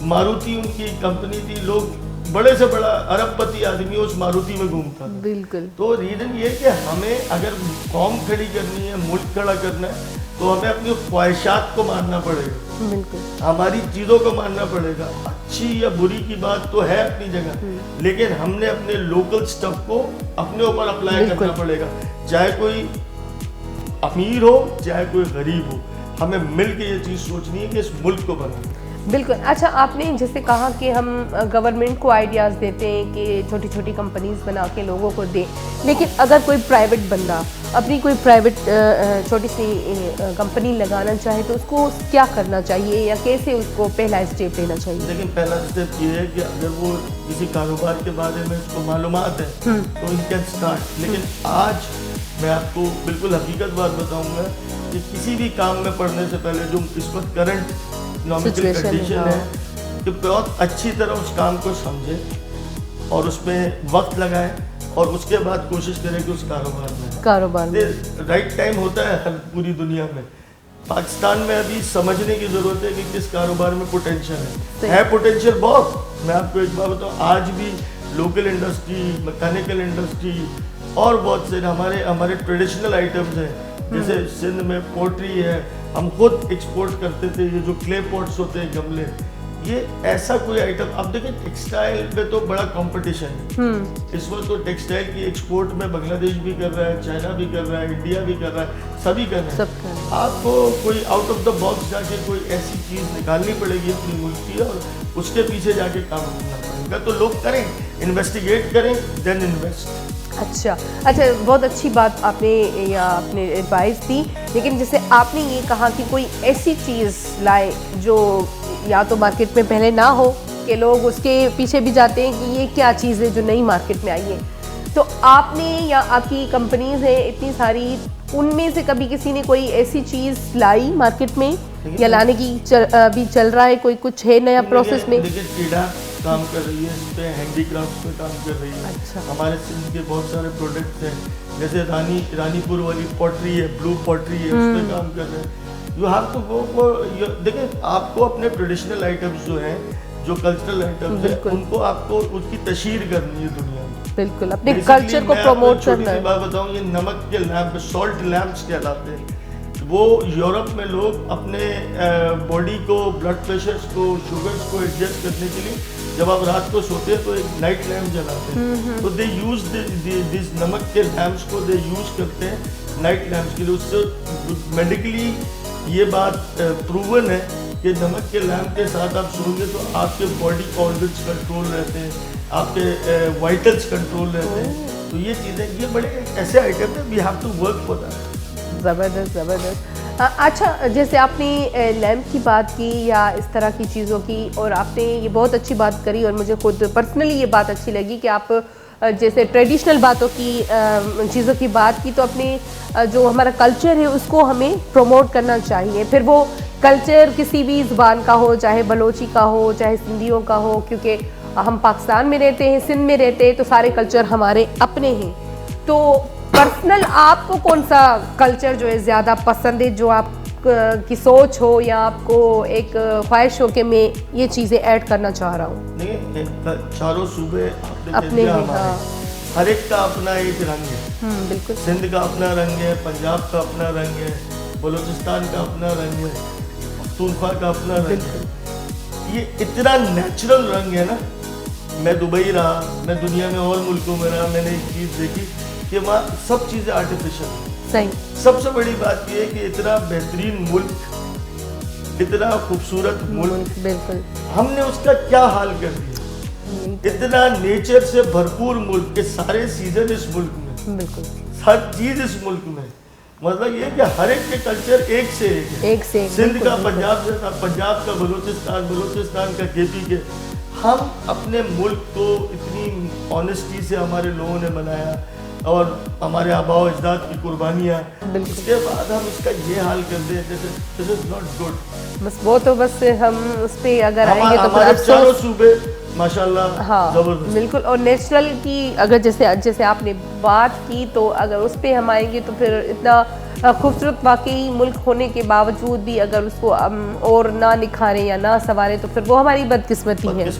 मारुति उनकी कंपनी थी, लोग बड़े से बड़ा अरबपति आदमी उस मारुति में घूमता था। बिल्कुल। तो रीज़न ये है कि हमें अगर कौम खड़ी करनी है, मुल्क खड़ा करना है, तो हमें अपनी ख्वाहिशात को मानना पड़ेगा। बिल्कुल। हमारी चीज़ों को मानना पड़ेगा। अच्छी या बुरी की बात तो है अपनी जगह, लेकिन हमने अपने लोकल स्टफ को अपने ऊपर अप्लाई करना पड़ेगा। चाहे कोई अमीर हो चाहे कोई गरीब हो, हमें मिल के ये चीज़ सोचनी है कि इस मुल्क को बनाना। बिल्कुल। अच्छा, आपने जैसे कहा कि हम गवर्नमेंट को आइडियाज़ देते हैं कि छोटी छोटी कंपनीज बना के लोगों को दें, लेकिन अगर कोई प्राइवेट बंदा अपनी कोई प्राइवेट छोटी सी कंपनी लगाना चाहे तो उसको क्या करना चाहिए, या कैसे उसको पहला स्टेप लेना चाहिए? लेकिन पहला स्टेप ये है कि अगर वो किसी कारोबार के बारे में उसको मालूमात है तो इन कैन स्टार्ट। लेकिन आज मैं आपको बिल्कुल हकीकत बात बताऊंगा कि किसी भी काम में पढ़ने से पहले जो इस वक्त करंट इकोनॉमिकल कंडीशन है, कि बहुत अच्छी तरह उस काम को समझे और उसमें वक्त लगाए और उसके बाद कोशिश करें कि उस कारोबार में राइट टाइम होता है हर पूरी दुनिया में। पाकिस्तान में अभी समझने की ज़रूरत है कि किस कारोबार में पोटेंशियल है पोटेंशियल बहुत। मैं आपको एक बात बताऊँ, आज भी लोकल इंडस्ट्री, मैकेनिकल इंडस्ट्री और बहुत से हमारे ट्रेडिशनल आइटम्स हैं, जैसे सिंध में पोट्री है, हम खुद एक्सपोर्ट करते थे। ये जो क्ले पॉट्स होते हैं, गमले, ये ऐसा कोई आइटम, अब देखिए टेक्सटाइल पे तो बड़ा कंपटीशन है इस वक्त। तो टेक्सटाइल की एक्सपोर्ट में बांग्लादेश भी कर रहा है, चाइना भी कर रहा है, इंडिया भी कर रहा है, सभी कर रहे हैं। आपको कोई आउट ऑफ द बॉक्स जाके कोई ऐसी चीज़ निकालनी पड़ेगी अपनी मुल्क की और उसके पीछे जाके काम करना पड़ेगा। तो लोग करें, इन्वेस्टिगेट करें, देन इन्वेस्ट। अच्छा, बहुत अच्छी बात आपने एडवाइस दी। लेकिन जैसे आपने ये कहा कि कोई ऐसी चीज़ लाए जो या तो मार्केट में पहले ना हो, कि लोग उसके पीछे भी जाते हैं कि ये क्या चीज़ है जो नई मार्केट में आई है, तो आपने या आपकी कंपनीज है इतनी सारी, उनमें से कभी किसी ने कोई ऐसी चीज़ लाई मार्केट में, या लाने की अभी चल रहा है, कोई कुछ है नया प्रोसेस में? देखिए कीड़ा काम कर रही है, इस पे हैंडीक्राफ्ट पे काम कर रही है। अच्छा। हमारे सिंध के बहुत सारे प्रोडक्ट्स हैं, जैसे रानीपुर वाली पॉटरी है, ब्लू पॉटरी है, उस पर काम कर रहे हैं। You have to go for, देखिए आपको अपने ट्रेडिशनल आइटम्स जो हैं, जो कल्चरल आइटम्स हैं, उनको आपको उसकी तशहीर करनी है दुनिया में। बिल्कुल, अपने कल्चर को प्रमोट करना है। बात बताऊँ, ये नमक के लैम्प, सॉल्ट लैम्प्स कहलाते हैं। वो यूरोप में लोग अपने बॉडी को, ब्लड प्रेशर्स को, शुगर्स को एडजस्ट करने के लिए जब आप रात को सोते हैं तो एक नाइट लैम्प जलाते हैं। तो दे यूज दिस नमक के लैम्प्स को दे यूज करते हैं नाइट लैम्प्स के लिए। उससे मेडिकली ये बात प्रूवन है कि नमक के लैम्प के साथ आप सोएंगे तो आपके बॉडी ऑर्गन्स कंट्रोल रहते हैं, आपके वाइटल्स कंट्रोल रहते हैं। तो ये चीज़ें, ये बड़े ऐसे आइटम हैं, we have to work for that. ज़बरदस्त। अच्छा, जैसे आपने लैम्प की बात की या इस तरह की चीज़ों की, और आपने ये बहुत अच्छी बात करी और मुझे खुद पर्सनली ये बात अच्छी लगी कि आप जैसे ट्रेडिशनल बातों की, चीज़ों की बात की, तो अपने जो हमारा कल्चर है उसको हमें प्रमोट करना चाहिए। फिर वो कल्चर किसी भी ज़ुबान का हो, चाहे बलोची का हो, चाहे सिंधियों का हो, क्योंकि हम पाकिस्तान में रहते हैं, सिंध में रहते हैं, तो सारे कल्चर हमारे अपने हैं। तो पर्सनल आपको कौन सा कल्चर जो है ज़्यादा पसंद है, जो आप की सोच हो या आपको एक ख्वाहिश हो कि मैं ये चीज़ें ऐड करना चाह रहा हूँ? नहीं, चारों सूबे अपने हैं, हाँ। हर एक का अपना एक रंग है। बिल्कुल। सिंध का अपना रंग है, पंजाब का अपना रंग है, बलूचिस्तान का अपना रंग है, पख्तूनख्वा का अपना रंग है। ये इतना नेचुरल रंग है ना। मैं दुबई रहा, मैं दुनिया में और मुल्कों में रहा, मैंने एक चीज़ देखी कि वहाँ सब चीज़ें आर्टिफिशियल हैं। सही। सबसे बड़ी बात यह है कि इतना बेहतरीन मुल्क, इतना खूबसूरत मुल्क, बिल्कुल, हमने उसका क्या हाल कर दिया। इतना नेचर से भरपूर मुल्क के सारे सीजन इस मुल्क में, बिल्कुल, हर चीज इस मुल्क में। मतलब ये कि हर एक के कल्चर एक से एक है। एक से एक, सिंध का पंजाब से था, पंजाब का बलूचिस्तान, बलूचिस्तान का केपी के। हम अपने मुल्क को इतनी ऑनेस्टी से हमारे लोगों ने बनाया और हमारे आबाओ अजदाद की कुर्बानियाँ, उसके बाद हम इसका ये हाल कर दें, दिस इज नॉट गुड। बस वो तो बस हम उस पर अगर आएंगे तो हमारे चारों सूबे माशाल्लाह, हाँ जबरदस्त, बिल्कुल। और नेचुरल की अगर जैसे आपने बात की, तो अगर उस पर हम आएंगे तो फिर इतना खूबसूरत वाकई मुल्क होने के बावजूद भी अगर उसको और ना निखारें या ना संवारें तो फिर वो हमारी बदकिस्मती है।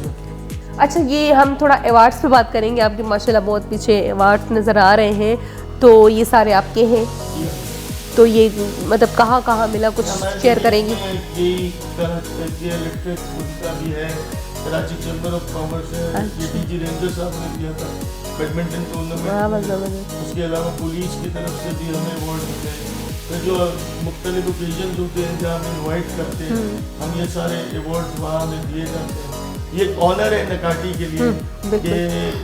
अच्छा, ये हम थोड़ा अवार्ड्स पे बात करेंगे। आपके माशाल्लाह बहुत पीछे अवार्ड्स नज़र आ रहे हैं, तो ये सारे आपके हैं। तो ये मतलब कहाँ कहाँ मिला, कुछ शेयर करेंगे? कराची चैम्बर ऑफ कॉमर्स है, ये डीजी रेंजर साहब ने दिया था बैडमिंटन टूर्नामेंट। उसके अलावा पुलिस की तरफ से भी हमें अवार्ड मिलते हैं। तो जो मुख्तलिफ ओकेजन होते हैं जहाँ हम इन्वाइट करते हैं, हम ये सारे अवार्ड वहाँ हमें दिए जाते हैं। ये एक ऑनर है नकाटी के लिए कि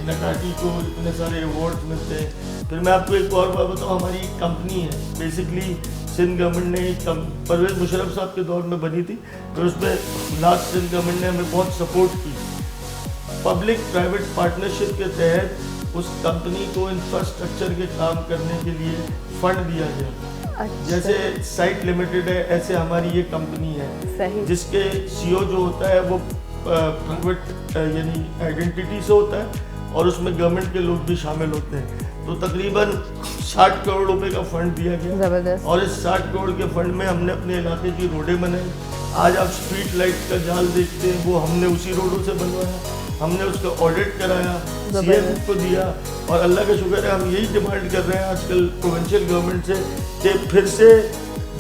नकाटी को इतने सारे अवार्ड मिलते हैं। फिर मैं आपको एक और बात बताऊँ, हमारी एक कंपनी है, बेसिकली सिंध गवर्नमेंट ने परवेज मुशर्रफ साहब के दौर में बनी थी, फिर उसमें लास्ट सिंध गवर्नमेंट ने हमें बहुत सपोर्ट की। पब्लिक प्राइवेट पार्टनरशिप के तहत उस कंपनी को इंफ्रास्ट्रक्चर के काम करने के लिए फंड दिया गया। अच्छा। जैसे साइट लिमिटेड है, ऐसे हमारी ये कंपनी है जिसके सीईओ जो होता है वो प्राइवेट यानी आइडेंटिटी से होता है और उसमें गवर्नमेंट के लोग भी शामिल होते हैं। तो तकरीबन 60 करोड़ रुपए का फंड दिया गया और इस 60 करोड़ के फंड में हमने अपने इलाके की रोडें बनाई। आज आप स्ट्रीट लाइट का जाल देखते हैं, वो हमने उसी रोडों से बनवाया, हमने उसका ऑडिट कराया, सीएम को दिया। और अल्लाह का शुक्र है, हम यही डिमांड कर रहे हैं आजकल प्रोविंशियल गवर्नमेंट से कि फिर से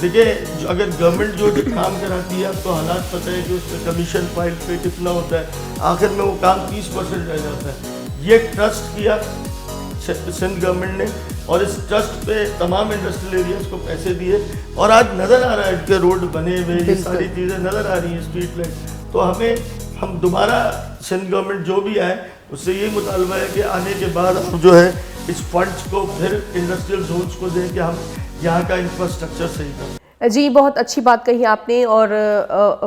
देखिए, अगर गवर्नमेंट जो काम कराती है, आपको हालात पता है कि उसका कमीशन फाइल पे कितना होता है, आखिर में वो काम 30% रह जाता है। ये ट्रस्ट किया सिंध गवर्नमेंट ने और इस ट्रस्ट पे तमाम इंडस्ट्रियल एरियाज को पैसे दिए और आज नज़र आ रहा है कि रोड बने हुए, ये सारी चीज़ें नज़र आ रही हैं, स्ट्रीट लाइट। तो हम दोबारा सिंध गवर्नमेंट जो भी आए उससे यही मुतालबा है कि आने के बाद हम जो है इस फंड्स को फिर इंडस्ट्रियल जोन्स को दें कि हम यहाँ का इंफ्रास्ट्रक्चर सही करें। जी, बहुत अच्छी बात कही आपने और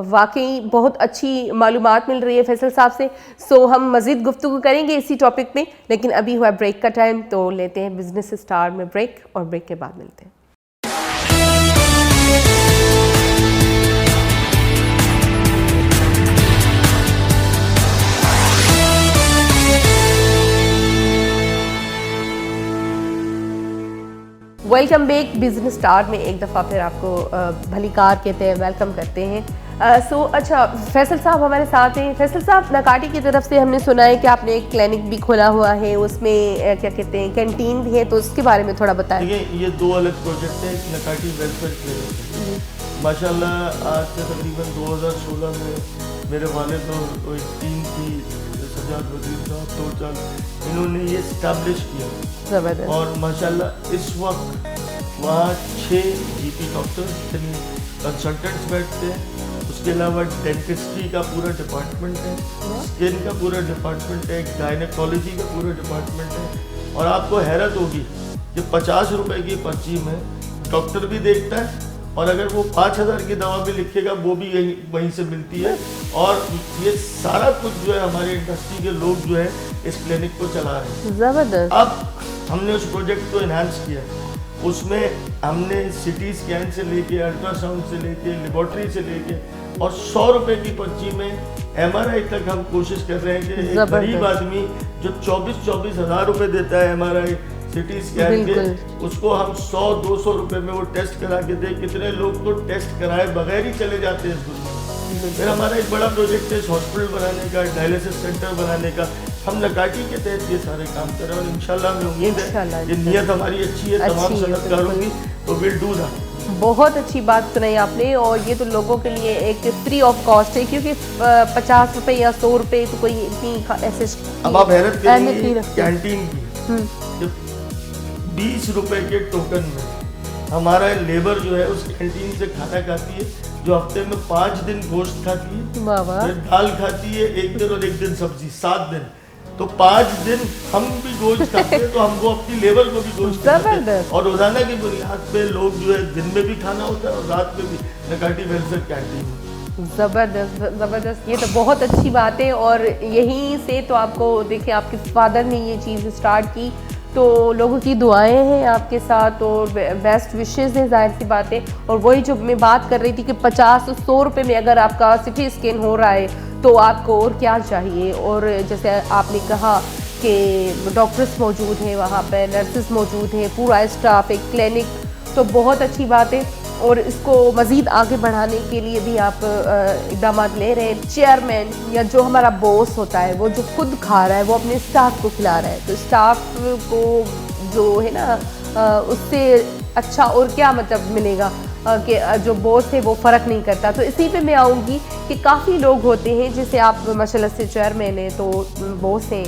वाकई बहुत अच्छी मालूमात मिल रही है फैसल साहब से। सो हम मज़ीद गुफ्तगू करेंगे इसी टॉपिक में, लेकिन अभी हुआ ब्रेक का टाइम, तो लेते हैं बिजनेस स्टार में ब्रेक और ब्रेक के बाद मिलते हैं। वेलकम बैक बिजनेस स्टार में एक दफ़ा फिर आपको भली कार कहते हैं, वेलकम करते हैं। अच्छा, फैसल साहब हमारे साथ हैं। फैसल साहब, नकाटी की तरफ से हमने सुना है कि आपने एक क्लिनिक भी खोला हुआ है, उसमें क्या कहते हैं कैंटीन भी है, तो उसके बारे में थोड़ा बताएं। देखिए, ये दो अलग प्रोजेक्ट हैं। नकाटी वेलफेयर क्लिनिक माशाल्लाह आज से तकरीबन 2016 में मेरे वालिद और एक टीम थी, सजाद वजीर साहब, तो चल इन्होंने ये इस्टेब्लिश किया ज़बरदस्त। और माशाल्लाह इस वक्त वहाँ 6 जीपी डॉक्टर कंसल्टेंट्स बैठते हैं। उसके अलावा डेंटिस्ट्री का पूरा डिपार्टमेंट है, स्किन का पूरा डिपार्टमेंट है, गायनेकोलॉजी का पूरा डिपार्टमेंट है। और आपको हैरत होगी कि 50 रुपए की पर्ची में डॉक्टर भी देखता है और अगर वो 5000 की दवा भी लिखेगा वो भी वहीं से मिलती है। और ये सारा कुछ जो है हमारे इंडस्ट्री के लोग जो है इस क्लिनिक को चला रहे हैं। ज़बरदस्त। अब हमने उस प्रोजेक्ट को एनहांस किया, उसमें हमने सिटी स्कैन से लेके, अल्ट्रासाउंड से लेके, लेबॉर्ट्री से लेके और 100 रुपए की पर्ची में MRI तक हम कोशिश कर रहे हैं कि एक गरीब आदमी जो 24 हज़ार रुपए देता है MRI CT स्कैन के, उसको हम 100-200 रुपए में वो टेस्ट करा के दे। कितने लोग तो टेस्ट कराए बगैर ही चले जाते हैं इस दुनिया में। फिर हमारा एक बड़ा प्रोजेक्ट है हॉस्पिटल बनाने का, डायलिसिस सेंटर बनाने का। हम नकाटी के तहत ये सारे काम कर रहे हैं और इंशाल्लाह हमें उम्मीद है ये नीयत हमारी अच्छी है तमाम सनतकारों की, तो विल डू दैट। बहुत अच्छी बात सुनाई आपने, और ये तो लोगों के लिए एक फ्री ऑफ कॉस्ट है, क्योंकि 50 रुपए या 100 रुपए तो कोई इतनी ऐसे। अब आप हैरत करिए कैंटीन की 20 रुपए के टोकन में हमारा लेबर जो है उस कैंटीन से खाना खाती है, जो हफ्ते में 5 दिन गोश्त खाती है, फिर दाल खाती है 1 दिन और 1 दिन सब्जी, 7 दिन। तो 5 दिन हम भी गोश्त खाते हैं, तो हमको अपनी लेबर को भी गोश्त खाते हैं। और रोजाना की बुनियाद पे लोग जो है दिन में भी खाना होता है और रात में भी नकाटी वेलफेयर कैंटीन में। ज़बरदस्त, ये तो बहुत अच्छी बात है। और यहीं से तो आपको देखिए आपके फादर ने ये चीज़ स्टार्ट की, तो लोगों की दुआएं हैं आपके साथ और बेस्ट विशेज़ हैं, जाहिर सी बात है। और वही जो मैं बात कर रही थी कि 50-100 रुपये में अगर आपका CT स्कैन हो रहा है तो आपको और क्या चाहिए। और जैसे आपने कहा कि डॉक्टर्स मौजूद हैं वहाँ पर, नर्सेस मौजूद हैं, पूरा स्टाफ, एक क्लिनिक, तो बहुत अच्छी बात है। और इसको मज़ीद आगे बढ़ाने के लिए भी आप इक़दाम ले रहे हैं। चेयरमैन या जो हमारा बॉस होता है वो जो खुद खा रहा है वो अपने स्टाफ को खिला रहा है, तो स्टाफ को जो है ना उससे अच्छा और क्या मतलब मिलेगा कि जो बॉस है वो फ़र्क नहीं करता। तो इसी पे मैं आऊँगी कि काफ़ी लोग होते हैं, जैसे आप माशाल्लाह से चेयरमैन हैं तो बॉस हैं,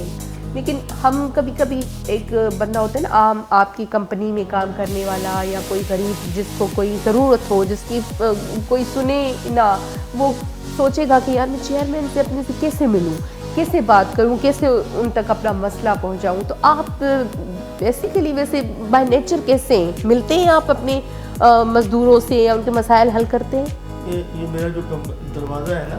लेकिन हम कभी कभी एक बंदा होता है ना आम आपकी कंपनी में काम करने वाला या कोई गरीब जिसको कोई ज़रूरत हो, जिसकी कोई सुने ना, वो सोचेगा कि यार मैं चेयरमैन से अपने से कैसे मिलूं, कैसे बात करूं, कैसे उन तक अपना मसला पहुंचाऊं। तो आप बेसिकली वैसे बाय नेचर कैसे मिलते हैं आप अपने मज़दूरों से या उनके मसाइल हल करते हैं? ये मेरा जो दरवाज़ा है ना,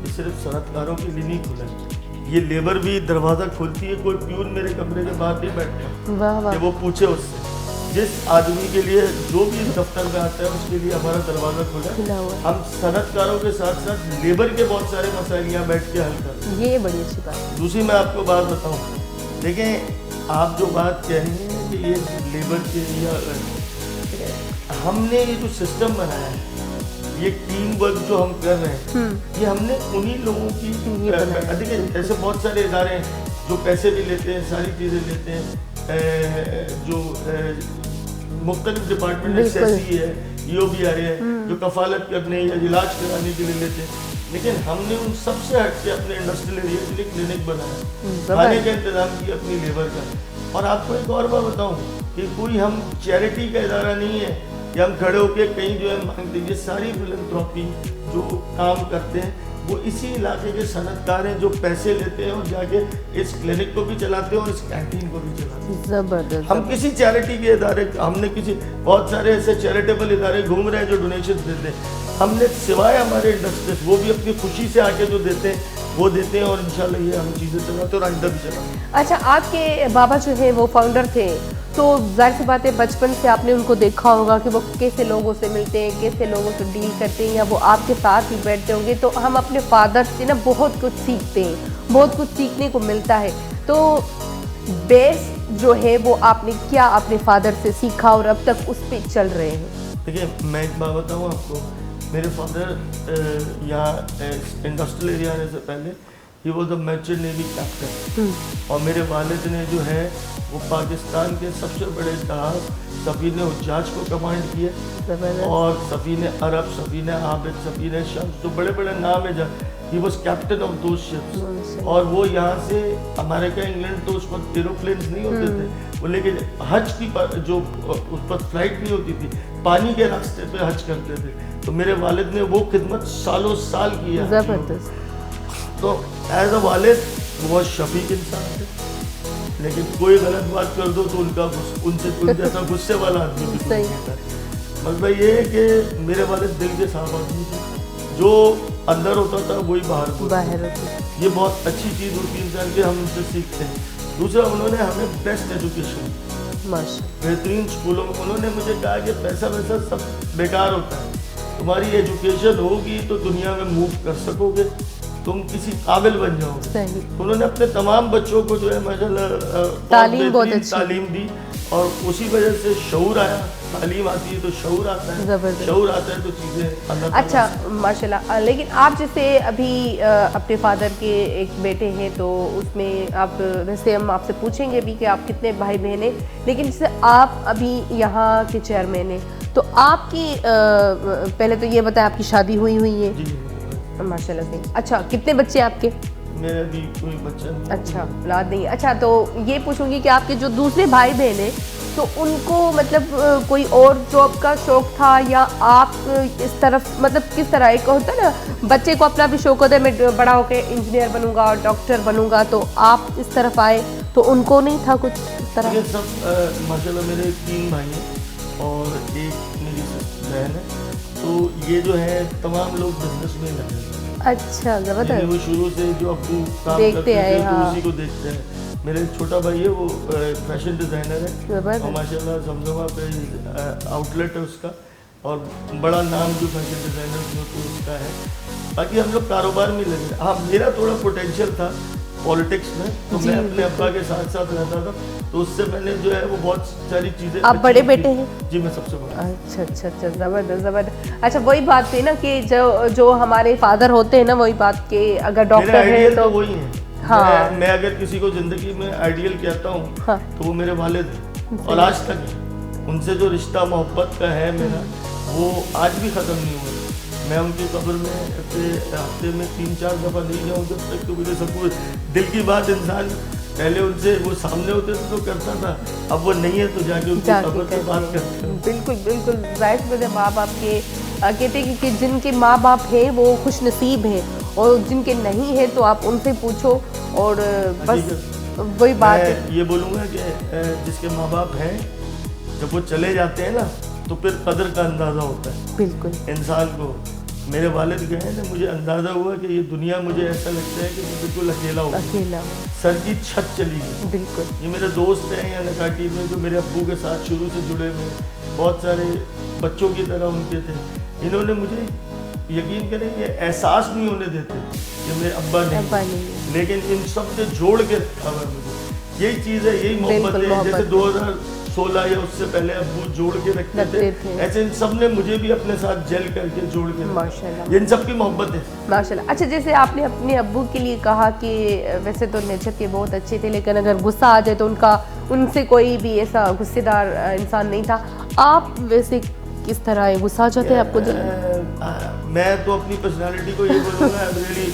ये सिर्फ सनतकारों के लिए नहीं खुला है। ये लेबर भी दरवाज़ा खोलती है, कोई प्यून मेरे कमरे के बाहर नहीं बैठता कि वो पूछे उससे। जिस आदमी के लिए जो भी इस दफ्तर में आता है उसके लिए हमारा दरवाज़ा खुला है। हम सनतकारों के साथ साथ लेबर के बहुत सारे मसाइल यहाँ बैठ के हल करते हैं। ये बड़ी अच्छी बात है। दूसरी मैं आपको बात बताऊँ, देखें आप जो बात कह रही हैं कि ये लेबर के या हमने ये जो सिस्टम बनाया है, ये टीम वर्क जो हम कर रहे हैं, ये हमने उन्हीं लोगों की देखिए ऐसे बहुत सारे इदारे हैं जो पैसे भी लेते हैं, सारी चीज़ें लेते हैं, जो मुख्तलिफ डिपार्टमेंट SSC है, EOBR है, जो कफालत करने या इलाज कराने के लिए लेते हैं, लेकिन हमने उन सबसे हट के अपने इंडस्ट्रियल एरिया के लिए क्लिनिक बनाया, खाने का इंतजाम किया अपनी लेबर का। और आपको एक और बात बताऊँ कि कोई हम चैरिटी का इदारा नहीं है कि हम खड़े होकर कहीं जो है मांगते। ये सारी फिलंथ्रॉपी जो काम करते हैं वो इसी इलाके के सनतकार हैं जो पैसे लेते हैं और जाके इस क्लिनिक को भी चलाते हैं और इस कैंटीन को भी चलाते हैं। ज़बरदस्त। हम किसी चैरिटी के इदारे, हमने किसी बहुत सारे ऐसे चैरिटेबल इदारे घूम रहे हैं जो डोनेशन देते हैं, हमने सिवाय हमारे इंडस्ट्रीज वो भी अपनी खुशी से आके जो देते हैं वो देते हैं और इंशाल्लाह ये हम चीज़ें चलाते हैं और आइंदा भी चलाते हैं। अच्छा, आपके बाबा जो है वो फाउंडर थे, तो जाहिर सी बात है बचपन से आपने उनको देखा होगा कि वो कैसे लोगों से मिलते हैं, कैसे लोगों से डील करते हैं, या वो आपके साथ ही बैठते होंगे। तो हम अपने फादर से ना बहुत कुछ सीखते हैं, बहुत कुछ सीखने को मिलता है। तो बेस जो है वो आपने क्या अपने फादर से सीखा और अब तक उस पर चल रहे हैं? देखिए मैं एक बात बताऊँ आपको, मेरे फादर यहाँ इंडस्ट्रियल एरिया आने से पहले he was a merchant navy captain, और मेरे वालिद ने जो है वो पाकिस्तान के सबसे बड़े जहाज सफीने हुज्जाज को कमांड किया, और सफीने अरब, सफीने आबिद, सफीने शम्स, जो बड़े बड़े नाम है he was captain of those ships. और वो यहाँ से अमेरिका, इंग्लैंड, तो उस वक्त एरोप्लेन्स नहीं होते थे, वो लेके हज की जो उस पर फ्लाइट नहीं होती थी, पानी के रास्ते पे हज करते थे। तो मेरे वालिद ने वो खिदमत सालों साल की है। ज़बरदस्त। तो एज अ वालिद बहुत शफीक इंसान थे, लेकिन कोई गलत बात कर दो तो उनका उनसे जैसा गुस्से वाला आदमी भी नहीं था। मतलब ये है कि मेरे वालिद दिल के साफ आदमी थे, जो अंदर होता था वही बाहर होता। ये बहुत अच्छी चीज़ होती है इंसान की, हम उनसे सीखते हैं। दूसरा, उन्होंने हमें बेस्ट एजुकेशन, बेहतरीन स्कूलों में उन्होंने मुझे कहा कि पैसा वैसा सब बेकार होता है, तुम्हारी एजुकेशन होगी तो दुनिया में मूव कर सकोगे, तुम किसी काबिल बन जाओगे। सही। तो उन्होंने अपने तमाम बच्चों को जो है माशाल्लाह तालीम बहुत अच्छी तालीम दी और उसी वजह से शऊर आया। तालीम आती है तो शऊर आता है, ज़बरदस्त। शऊर आता है तो चीज़ें अल्लाह ताला अच्छा माशाल्लाह। लेकिन आप जैसे अभी अपने फादर के एक बेटे हैं तो उसमें आप, वैसे हम आपसे पूछेंगे भी कि आप कितने भाई बहन हैं, लेकिन जैसे आप अभी यहाँ के चेयरमैन हैं तो आपकी पहले तो ये बताएं आपकी शादी हुई है? जी माशाल्लाह से। अच्छा, कितने बच्चे आपके? मेरा भी कोई बच्चा नहीं। अच्छा, औलाद नहीं। अच्छा, तो ये पूछूंगी कि आपके जो दूसरे भाई बहन हैं तो उनको मतलब कोई और जॉब का शौक था या आप इस तरफ, मतलब किस तरह, एक होता है ना बच्चे को अपना भी शौक होता है मैं बड़ा होकर इंजीनियर बनूंगा और डॉक्टर बनूंगा, तो आप इस तरफ आए तो उनको नहीं था कुछ इस तरह? ये सब माशाल्लाह मेरे 3 भाई हैं और एक मेरी बहन है, तो ये जो है तमाम लोग बिजनेस में लगे हैं। अच्छा, ज़बरदस्त। वो शुरू से जो अब्बू काम देखते करते आए, थे तो हाँ। उसी को देखते हैं। मेरे छोटा भाई है वो फैशन डिज़ाइनर है और माशाल्लाह जमजमा पे आउटलेट है उसका और बड़ा नाम जो फैशन डिज़ाइनर में तो उसका है। बाकी हम लोग कारोबार में लगे। हाँ, मेरा थोड़ा पोटेंशियल था पॉलिटिक्स में, तो मैं अपने अब्बा के साथ साथ रहता था, तो उससे मैंने जो है वो बहुत सारी चीज़ें। आप बड़े बेटे हैं? जी, मैं सबसे बड़ा। अच्छा अच्छा अच्छा, ज़बरदस्त ज़बरदस्त। अच्छा, वही बात थी ना कि जो हमारे फादर होते हैं ना, वही बात कि अगर डॉक्टर है तो वही है। हाँ। मैं अगर किसी को जिंदगी में आइडियल कहता हूँ हाँ। तो वो मेरे वालिद हैं और आज तक है। उनसे जो रिश्ता मोहब्बत का है मेरा, वो आज भी ख़त्म नहीं हुआ। मैं उनकी कब्र में हफ्ते में 3-4 दफ़ा नहीं जाऊँ जब तक तो मुझे सब कुछ दिल की बात इंसान पहले उनसे वो सामने होते थे तो करता था, अब वो नहीं है तो जाके उनकी कब्र से बात करते हैं। बिल्कुल बिल्कुल, जाहिर मेरे माँ बाप के कहते हैं कि जिनके माँ बाप हैं वो खुश नसीब हैं और जिनके नहीं है तो आप उनसे पूछो। और बस वही बात है। ये बोलूँगा कि जिसके माँ बाप हैं जब वो चले जाते हैं ना तो फिर कदर का अंदाज़ा होता है बिल्कुल इंसान को। मेरे वालिद गए ना, मुझे अंदाज़ा हुआ कि ये दुनिया मुझे ऐसा लगता है कि मैं बिल्कुल अकेला हूँ, अकेला, सर की छत चली गई। बिल्कुल। ये मेरे दोस्त हैं या नकाटी में जो मेरे अब्बू के साथ शुरू से जुड़े हुए, बहुत सारे बच्चों की तरह उनके थे। इन्होंने मुझे यकीन करें ये एहसास नहीं होने देते कि मेरे अब्बा नहीं, लेकिन इन सब से जोड़ के रखा हुआ मुझे। यही चीज़ है, यही मोहब्बत है। जैसे 2016 या उससे पहले अब्बू जोड़ के रखते थे, ऐसे इन सब ने मुझे भी अपने साथ जेल करके जोड़ के, माशाल्लाह, इन सब की मोहब्बत है माशाल्लाह। अच्छा, जैसे आपने अपने अब्बू के लिए कहा कि वैसे तो नेचर के बहुत अच्छे थे, लेकिन अगर गुस्सा आ जाए तो उनसे कोई भी ऐसा गुस्सेदार इंसान नहीं था। आप वैसे किस तरह है, गुस्सा आ जाते हैं आपको? मैं तो अपनी पर्सनालिटी को ये बोलूँगा, रियली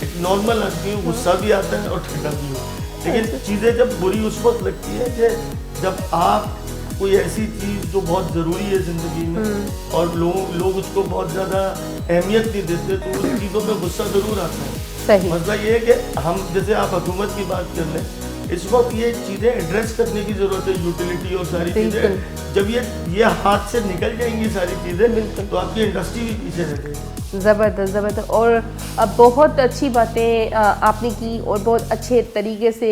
एक नॉर्मल आदमी हूँ, गुस्सा भी आता है और ठंडा भी हूँ। लेकिन चीज़ें जब बुरी उस वक्त लगती है कि जब आप कोई ऐसी चीज़ जो बहुत ज़रूरी है ज़िंदगी में और लोग उसको बहुत ज़्यादा अहमियत नहीं देते, तो उन चीज़ों में गुस्सा ज़रूर आता है। सही। मसला ये है कि हम, जैसे आप हुकूमत की बात कर लें, इस वक्त ये चीज़ें एड्रेस करने की ज़रूरत है, यूटिलिटी और सारी चीज़ें। जब ये हाथ से निकल जाएंगी सारी चीज़ें तो आपकी इंडस्ट्री भी पीछे रह जाएगी। ज़बरदस्त ज़बरदस्त। और अब बहुत अच्छी बातें आपने की और बहुत अच्छे तरीके से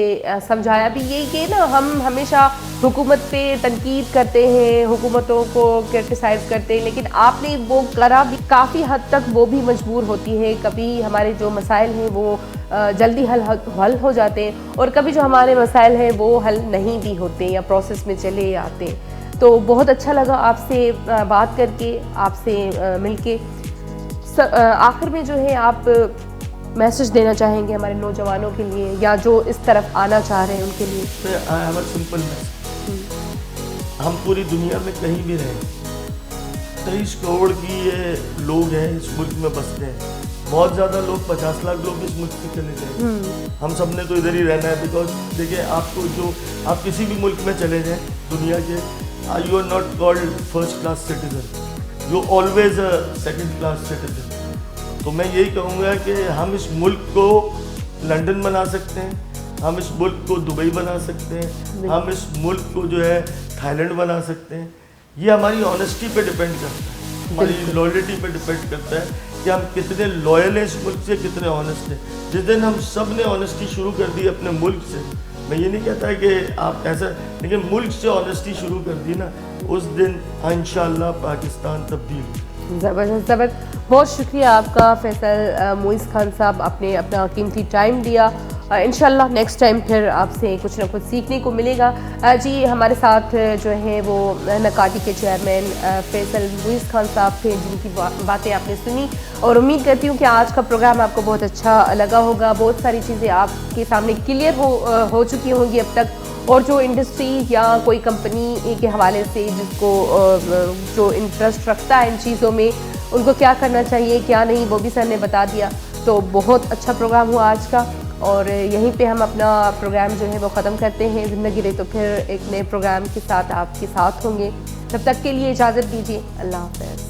समझाया भी। ये कि ना हम हमेशा हुकूमत पे तनकीद करते हैं, हुकूमतों को क्रिटिसाइज़ करते हैं, लेकिन आपने वो करा भी, काफ़ी हद तक वो भी मजबूर होती है। कभी हमारे जो मसाइल हैं वो जल्दी हल हो जाते हैं और कभी जो हमारे मसाइल हैं वो हल नहीं भी होते या प्रोसेस में चले आते हैं। तो बहुत अच्छा लगा आपसे बात करके, आपसे मिलके। आखिर में जो है आप मैसेज देना चाहेंगे हमारे नौजवानों के लिए या जो इस तरफ आना चाह रहे हैं उनके लिए? I have a simple message. हम पूरी दुनिया में कहीं भी रहें, 23 करोड़ की ये लोग हैं इस मुल्क में बसते हैं। बहुत ज़्यादा लोग, 50 लाख लोग इस मुल्क से चले जाएंगे। हम सब ने तो इधर ही रहना है। बिकॉज देखिए, आपको जो आप किसी भी मुल्क में चले जाएं दुनिया के, you are not called first class citizen, you always a second class citizen. तो मैं यही कहूँगा कि हम इस मुल्क को लंदन बना सकते हैं, हम इस मुल्क को दुबई बना सकते हैं, हम इस मुल्क को जो है थाईलैंड बना सकते हैं। ये हमारी ऑनेस्टी पे डिपेंड करता है, हमारी लॉयल्टी पे डिपेंड करता है कि हम कितने लॉयल हैं इस मुल्क से, कितने ऑनेस्ट हैं। जिस दिन हम सब ने ऑनेस्टी शुरू कर दी अपने मुल्क से, मैं ये नहीं कहता कि आप ऐसा, लेकिन मुल्क से ऑनेस्टी शुरू कर दी ना, उस दिन इंशाअल्लाह पाकिस्तान तब्दील। ज़बरदस्त ज़बरदस्त, बहुत शुक्रिया आपका फैसल मुइज़ खान साहब, आपने अपना कीमती टाइम दिया। इंशाल्लाह नेक्स्ट टाइम फिर आपसे कुछ ना कुछ सीखने को मिलेगा। जी हमारे साथ जो है वो नकाटी के चेयरमैन फैसल मुइज़ खान साहब थे, जिनकी बातें आपने सुनी और उम्मीद करती हूँ कि आज का प्रोग्राम आपको बहुत अच्छा लगा होगा। बहुत सारी चीज़ें आपके सामने क्लियर हो चुकी होंगी अब तक, और जो इंडस्ट्री या कोई कंपनी के हवाले से जिसको जो इंटरेस्ट रखता है इन चीज़ों में, उनको क्या करना चाहिए क्या नहीं, वो भी सर ने बता दिया। तो बहुत अच्छा प्रोग्राम हुआ आज का, और यहीं पे हम अपना प्रोग्राम जो है वो ख़त्म करते हैं। ज़िंदगी रही तो फिर एक नए प्रोग्राम के साथ आपके साथ होंगे। तब तक के लिए इजाज़त दीजिए, अल्लाह हाफ़िज़।